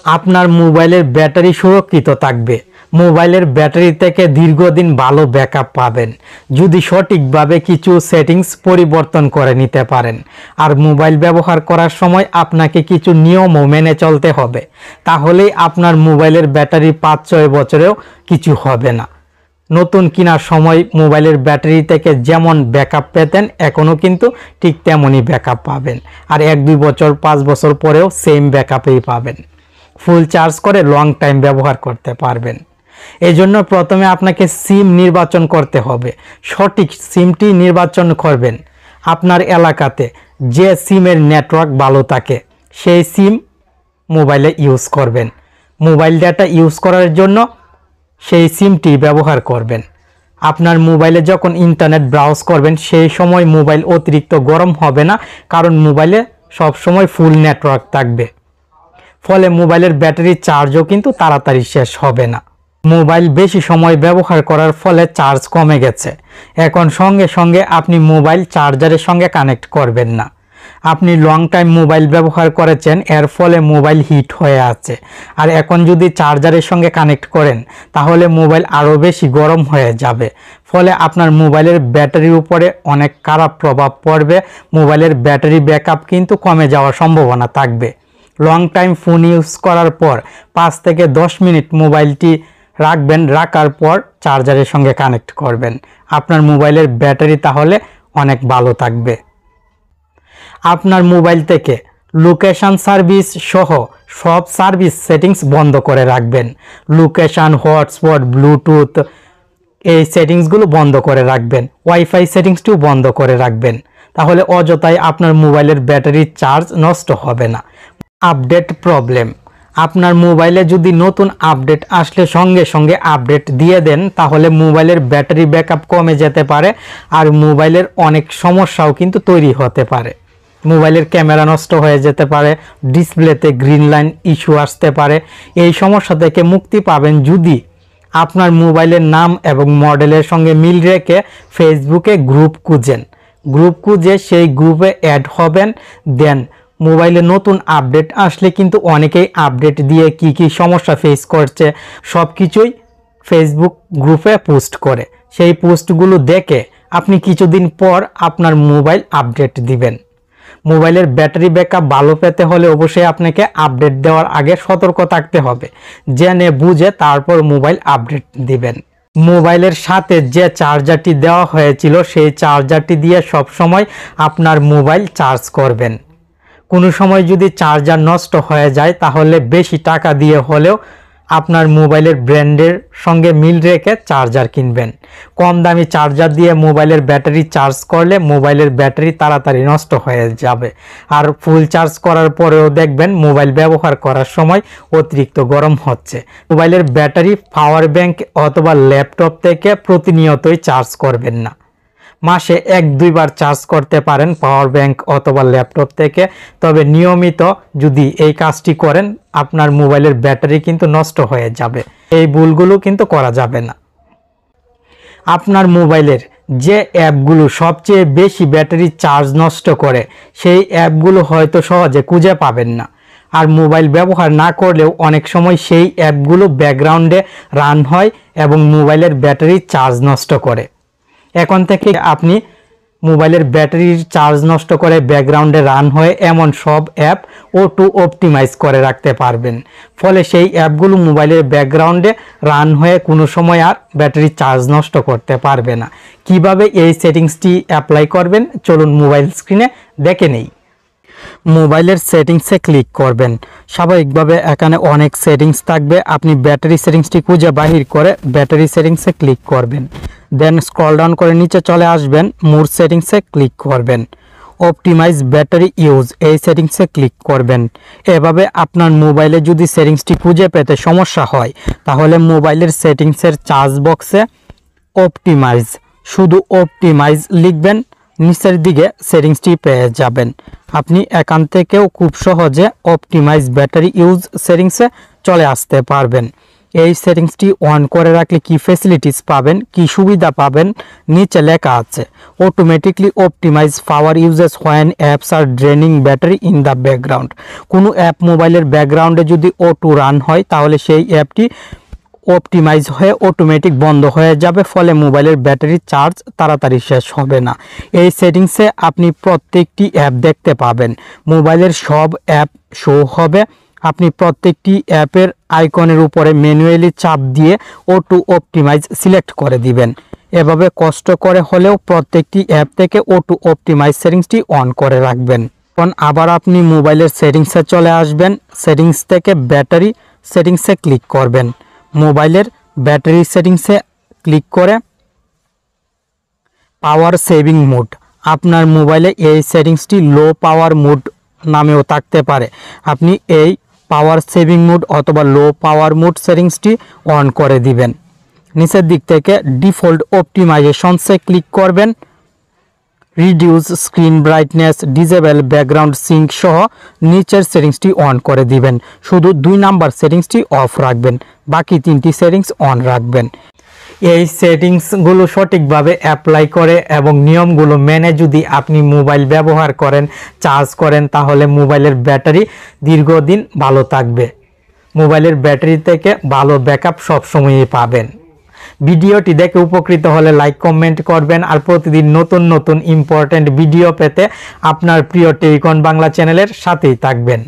আপনার মোবাইলের ব্যাটারি সুরক্ষিত থাকবে। মোবাইলের ব্যাটারি থেকে দীর্ঘদিন ভালো ব্যাকআপ পাবেন যদি সঠিকভাবে কিছু সেটিংস পরিবর্তন করে নিতে পারেন। আর মোবাইল ব্যবহার করার সময় আপনাকে কিছু নিয়মও মেনে চলতে হবে, তাহলেই আপনার মোবাইলের ব্যাটারি 5-6 বছরেও কিছু হবে না। নতুন কেনার সময় মোবাইলের ব্যাটারি থেকে যেমন ব্যাকআপ পেতেন এখনও কিন্তু ঠিক তেমনই ব্যাকআপ পাবেন, আর 1-2 বছর 5 বছর পরেও সেম ব্যাকআপই পাবেন। ফুল চার্জ করে লং টাইম ব্যবহার করতে পারবেন। এই জন্য প্রথমে আপনাকে সিম নির্বাচন করতে হবে। সঠিক সিমটি নির্বাচন করবেন। আপনার এলাকাতে যে সিমের নেটওয়ার্ক ভালো থাকে সেই সিম মোবাইলে ইউজ করবেন। মোবাইল ডাটা ইউজ করার জন্য সেই সিমটি ব্যবহার করবেন। আপনার মোবাইলে যখন ইন্টারনেট ব্রাউজ করবেন সেই সময় মোবাইল অতিরিক্ত গরম হবে না, কারণ মোবাইলে সবসময় ফুল নেটওয়ার্ক থাকবে। ফলে মোবাইলের ব্যাটারি চার্জও কিন্তু তাড়াতাড়ি শেষ হবে না। মোবাইল বেশি সময় ব্যবহার করার ফলে চার্জ কমে গেছে, এখন সঙ্গে সঙ্গে আপনি মোবাইল চার্জারের সঙ্গে কানেক্ট করবেন না। আপনি লং টাইম মোবাইল ব্যবহার করেছেন, এর ফলে মোবাইল হিট হয়ে আছে, আর এখন যদি চার্জারের সঙ্গে কানেক্ট করেন তাহলে মোবাইল আরও বেশি গরম হয়ে যাবে। ফলে আপনার মোবাইলের ব্যাটারির উপরে অনেক খারাপ প্রভাব পড়বে। মোবাইলের ব্যাটারি ব্যাকআপ কিন্তু কমে যাওয়ার সম্ভাবনা থাকবে। লং টাইম ফোন ইউজ করার পর 5 থেকে 10 মিনিট মোবাইলটি রাখবেন, রাখার পর চার্জারের সঙ্গে কানেক্ট করবেন। আপনার মোবাইলের ব্যাটারি তাহলে অনেক ভালো থাকবে। আপনার মোবাইল থেকে লোকেশন সার্ভিস সহ সব সার্ভিস সেটিংস বন্ধ করে রাখবেন। লোকেশন, হটস্পট, ব্লুটুথ এই সেটিংসগুলো বন্ধ করে রাখবেন। ওয়াইফাই সেটিংসটিও বন্ধ করে রাখবেন, তাহলে অযথাই আপনার মোবাইলের ব্যাটারির চার্জ নষ্ট হবে না। আপডেট প্রবলেম, আপনার মোবাইলে যদি নতুন আপডেট আসলে সঙ্গে সঙ্গে আপডেট দিয়ে দেন তাহলে মোবাইলের ব্যাটারি ব্যাকআপ কমে যেতে পারে, আর মোবাইলের অনেক সমস্যাও কিন্তু তৈরি হতে পারে। মোবাইলের ক্যামেরা নষ্ট হয়ে যেতে পারে, ডিসপ্লেতে গ্রিন লাইন ইস্যু আসতে পারে। এই সমস্যা থেকে মুক্তি পাবেন যদি আপনার মোবাইলের নাম এবং মডেলের সঙ্গে মিল রেখে ফেসবুকে গ্রুপ খুঁজেন। গ্রুপ খুঁজে সেই গ্রুপে অ্যাড হবেন। দেন মোবাইলে নতুন আপডেট আসলে কিন্তু অনেকেই আপডেট দিয়ে কি সমস্যা ফেস করছে সব কিছুই ফেসবুক গ্রুপে পোস্ট করে। সেই পোস্টগুলো দেখে আপনি কিছুদিন পর আপনার মোবাইল আপডেট দিবেন। মোবাইলের ব্যাটারি ব্যাকআপ ভালো পেতে হলে অবশ্যই আপনাকে আপডেট দেওয়ার আগে সতর্ক থাকতে হবে। জেনে বুঝে তারপর মোবাইল আপডেট দিবেন। মোবাইলের সাথে যে চার্জারটি দেওয়া হয়েছিল সেই চার্জারটি দিয়ে সব সময় আপনার মোবাইল চার্জ করবেন। কোনো সময় যদি চার্জার নষ্ট হয়ে যায় তাহলে বেশি টাকা দিয়ে হলেও আপনার মোবাইলের ব্র্যান্ডের সঙ্গে মিল রেখে চার্জার কিনবেন। কম দামি চার্জার দিয়ে মোবাইলের ব্যাটারি চার্জ করলে মোবাইলের ব্যাটারি তাড়াতাড়ি নষ্ট হয়ে যাবে, আর ফুল চার্জ করার পরেও দেখবেন মোবাইল ব্যবহার করার সময় অতিরিক্ত গরম হচ্ছে। মোবাইলের ব্যাটারি পাওয়ার ব্যাংক অথবা ল্যাপটপ থেকে প্রতিনিয়তই চার্জ করবেন না। মাসে 1-2 বার চার্জ করতে পারেন পাওয়ার ব্যাংক অথবা ল্যাপটপ থেকে, তবে নিয়মিত যদি এই কাজটি করেন আপনার মোবাইলের ব্যাটারি কিন্তু নষ্ট হয়ে যাবে। এই ভুলগুলো কিন্তু করা যাবে না। আপনার মোবাইলের যে অ্যাপগুলো সবচেয়ে বেশি ব্যাটারি চার্জ নষ্ট করে সেই অ্যাপগুলো হয়তো সহজে খুঁজে পাবেন না, আর মোবাইল ব্যবহার না করলেও অনেক সময় সেই অ্যাপগুলো ব্যাকগ্রাউন্ডে রান হয় এবং মোবাইলের ব্যাটারি চার্জ নষ্ট করে। এখন থেকে আপনি মোবাইলের ব্যাটারির চার্জ নষ্ট করে ব্যাকগ্রাউন্ডে রান হয়ে এমন সব অ্যাপ অটো অপটিমাইজ করে রাখতে পারবেন। ফলে সেই অ্যাপগুলো মোবাইলের ব্যাকগ্রাউন্ডে রান হয়ে কোনো সময় আর ব্যাটারি চার্জ নষ্ট করতে পারবে না। কিভাবে এই সেটিংসটি অ্যাপ্লাই করবেন চলুন মোবাইল স্ক্রিনে দেখে নেই। মোবাইলের সেটিংসে ক্লিক করবেন। স্বাভাবিকভাবে এখানে অনেক সেটিংস থাকবে, আপনি ব্যাটারি সেটিংসটি খুঁজে বাহির করে ব্যাটারি সেটিংসে ক্লিক করবেন। দেন স্ক্রল ডাউন করে নিচে চলে আসবেন, মোর সেটিংসে ক্লিক করবেন। অপটিমাইজ ব্যাটারি ইউজ এই সেটিংসে ক্লিক করবেন। এভাবে আপনার মোবাইলে যদি সেটিংসটি খুঁজে পেতে সমস্যা হয় তাহলে মোবাইলের সেটিংসের চার্জ বক্সে অপটিমাইজ, শুধু অপটিমাইজ লিখবেন, নিচের দিকে সেটিংসটি পেয়ে যাবেন। আপনি এখান থেকেও খুব সহজে অপটিমাইজ ব্যাটারি ইউজ সেটিংসে চলে আসতে পারবেন। এই সেটিংসটি অন করে রাখলে কি ফ্যাসিলিটিস পাবেন, কি সুবিধা পাবেন নিচে লেখা আছে। Automatically optimize power uses when apps are draining battery in the background. কোনো অ্যাপ মোবাইলের ব্যাকগ্রাউন্ডে যদি অটো রান হয় তাহলে সেই অ্যাপটি অপটিমাইজ হয়ে অটোমেটিক বন্ধ হয়ে যাবে, ফলে মোবাইলের ব্যাটারি চার্জ তাড়াতাড়ি শেষ হবে না। এই সেটিংসে আপনি প্রত্যেকটি অ্যাপ দেখতে পাবেন, মোবাইলের সব অ্যাপ শো হবে। আপনি প্রত্যেকটি অ্যাপের আইকনের উপরে ম্যানুয়ালি চাপ দিয়ে অটো অপটিমাইজ সিলেক্ট করে দিবেন। এভাবে কষ্ট করে হলেও প্রত্যেকটি অ্যাপ থেকে অটো অপটিমাইজ সেটিংসটি অন করে রাখবেন। এখন আবার আপনি মোবাইলের সেটিংসে চলে আসবেন, সেটিংস থেকে ব্যাটারি সেটিংসে ক্লিক করবেন। মোবাইলের ব্যাটারি সেটিংসে ক্লিক করে পাওয়ার সেভিং মোড, আপনার মোবাইলে এই সেটিংসটি লো পাওয়ার মোড নামেও থাকতে পারে। আপনি এই পাওয়ার সেভিং মোড অথবা লো পাওয়ার মোড সেটিংসটি অন করে দিবেন। নিচের দিক থেকে ডিফল্ট অপটিমাইজেশনসে ক্লিক করবেন। Reduce screen brightness, disable background sync সহ নিচের সেটিংসটি অন করে দিবেন। শুধু 2 নাম্বার সেটিংসটি অফ রাখবেন, বাকি 3টি সেটিংস অন রাখবেন। এই সেটিংসগুলো সঠিকভাবে অ্যাপ্লাই করে এবং নিয়মগুলো মেনে যদি আপনি মোবাইল ব্যবহার করেন, চার্জ করেন, তাহলে মোবাইলের ব্যাটারি দীর্ঘদিন ভালো থাকবে। মোবাইলের ব্যাটারি থেকে ভালো ব্যাকআপ সবসময়ই পাবেন। ভিডিওটি দেখে উপকৃত হলে লাইক কমেন্ট করবেন, আর প্রতিদিন নতুন নতুন ইম্পর্টেন্ট ভিডিও পেতে আপনার প্রিয় টেলিকন বাংলা চ্যানেলের সাথেই থাকবেন।